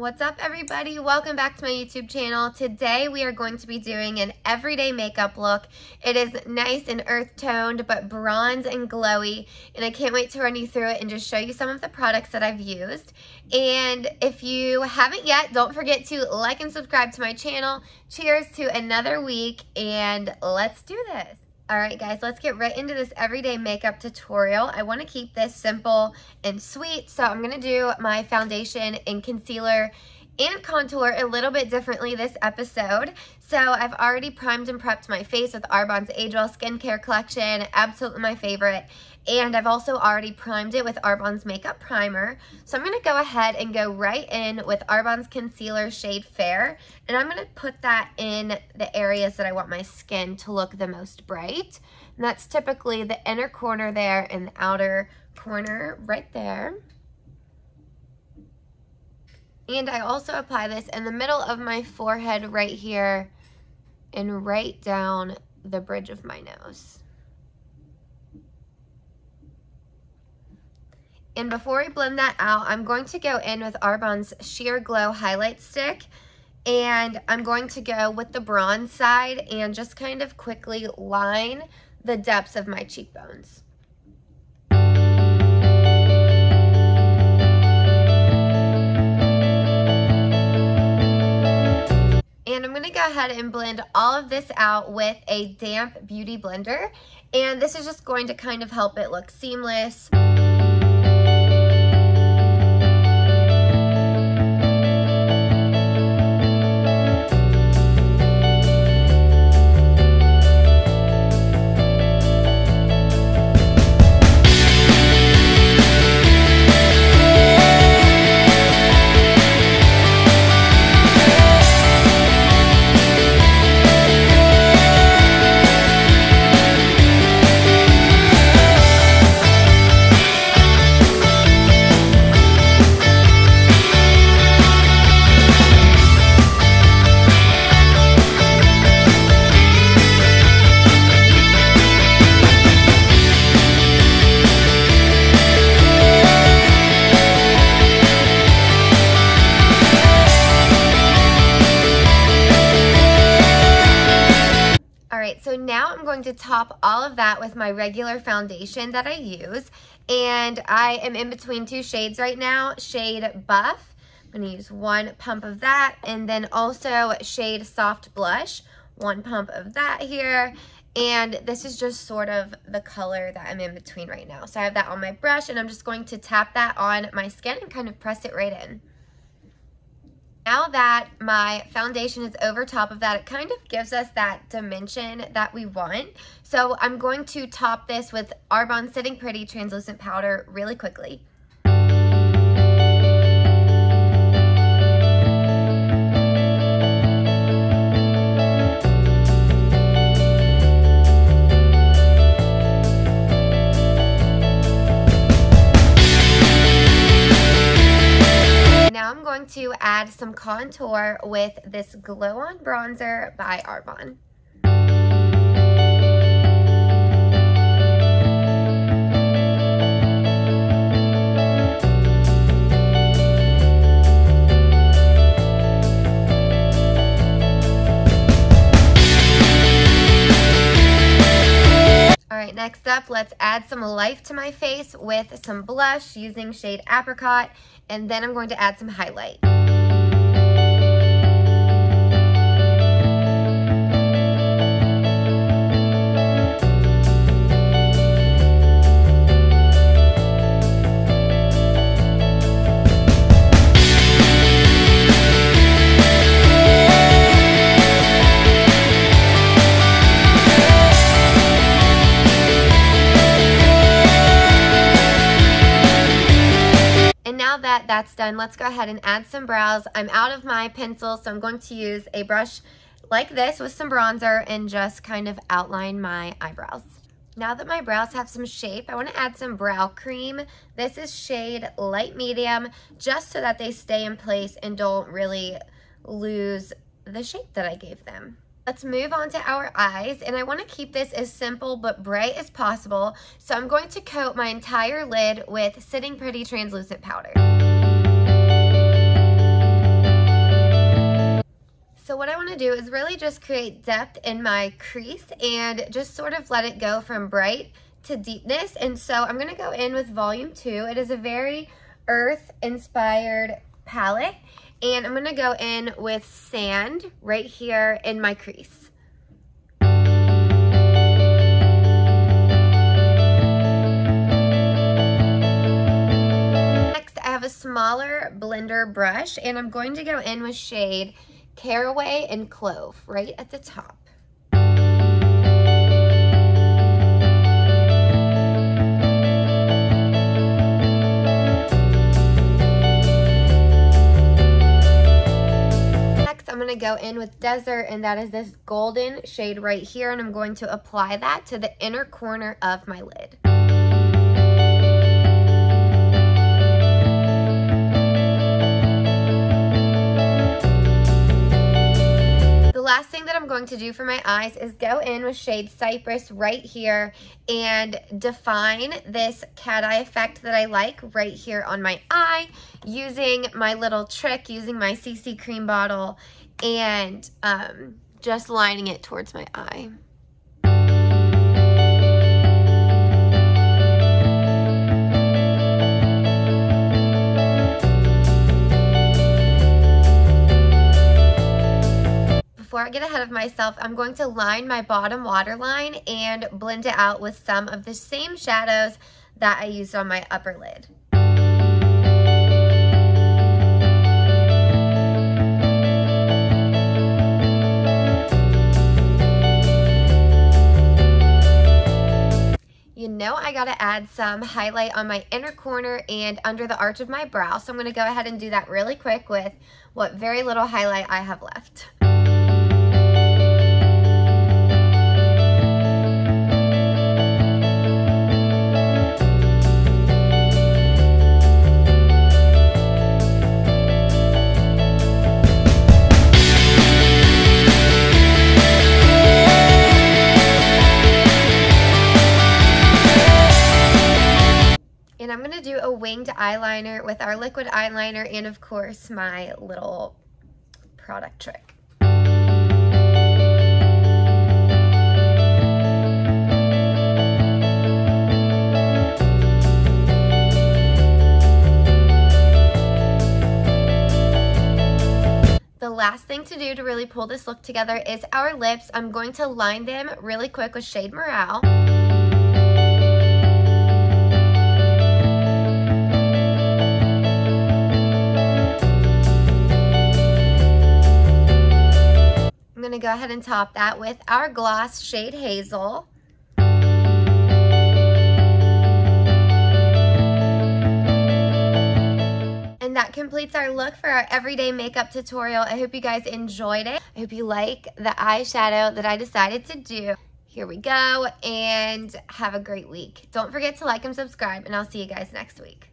What's up, everybody? Welcome back to my YouTube channel. Today we are going to be doing an everyday makeup look. It is nice and earth toned but bronze and glowy, and I can't wait to run you through it and just show you some of the products that I've used. And if you haven't yet, don't forget to like and subscribe to my channel. Cheers to another week, and let's do this. Alright guys, let's get right into this everyday makeup tutorial. I want to keep this simple and sweet, so I'm going to do my foundation and concealer and contour a little bit differently this episode. So I've already primed and prepped my face with Arbonne's Age Well Skincare Collection, absolutely my favorite. And I've also already primed it with Arbonne's Makeup Primer. So I'm going to go ahead and go right in with Arbonne's Concealer Shade Fair. And I'm going to put that in the areas that I want my skin to look the most bright. And that's typically the inner corner there and the outer corner right there. And I also apply this in the middle of my forehead right here and right down the bridge of my nose. And before we blend that out, I'm going to go in with Arbonne's Sheer Glow Highlight Stick. And I'm going to go with the bronze side and just kind of quickly line the depths of my cheekbones. And I'm going to go ahead and blend all of this out with a damp beauty blender. And this is just going to kind of help it look seamless. So now I'm going to top all of that with my regular foundation that I use, and I am in between two shades right now, shade Buff. I'm going to use one pump of that, and then also shade Soft Blush, one pump of that here, and this is just sort of the color that I'm in between right now. So I have that on my brush, and I'm just going to tap that on my skin and kind of press it right in. Now that my foundation is over top of that, it kind of gives us that dimension that we want. So I'm going to top this with Arbonne Sitting Pretty Translucent Powder really quickly. To add some contour with this Glow On Bronzer by Arbonne. Alright, next up, let's add some life to my face with some blush using shade Apricot, and then I'm going to add some highlight. That's done, let's go ahead and add some brows. I'm out of my pencil, so I'm going to use a brush like this with some bronzer and just kind of outline my eyebrows. Now that my brows have some shape, I want to add some brow cream. This is shade Light Medium, just so that they stay in place and don't really lose the shape that I gave them. Let's move on to our eyes, and I want to keep this as simple but bright as possible, so I'm going to coat my entire lid with Sitting Pretty Translucent Powder. So what I want to do is really just create depth in my crease and just sort of let it go from bright to deepness. And so I'm going to go in with Volume 2. It is a very earth-inspired palette. And I'm going to go in with Sand right here in my crease. Next, I have a smaller blender brush, and I'm going to go in with shade Caraway and Clove right at the top. Next, I'm going to go in with Desert, and that is this golden shade right here, and I'm going to apply that to the inner corner of my lid. The last thing that I'm going to do for my eyes is go in with shade Cypress right here and define this cat eye effect that I like right here on my eye using my little trick, using my CC cream bottle, and just lining it towards my eye. Before I get ahead of myself, I'm going to line my bottom waterline and blend it out with some of the same shadows that I used on my upper lid. You know I gotta add some highlight on my inner corner and under the arch of my brow, so I'm gonna go ahead and do that really quick with what very little highlight I have left. And I'm going to do a winged eyeliner with our liquid eyeliner and, of course, my little product trick. The last thing to do to really pull this look together is our lips. I'm going to line them really quick with shade Morale. I'm going to go ahead and top that with our gloss shade Hazel. And that completes our look for our everyday makeup tutorial. I hope you guys enjoyed it. I hope you like the eyeshadow that I decided to do. Here we go, and have a great week. Don't forget to like and subscribe, and I'll see you guys next week.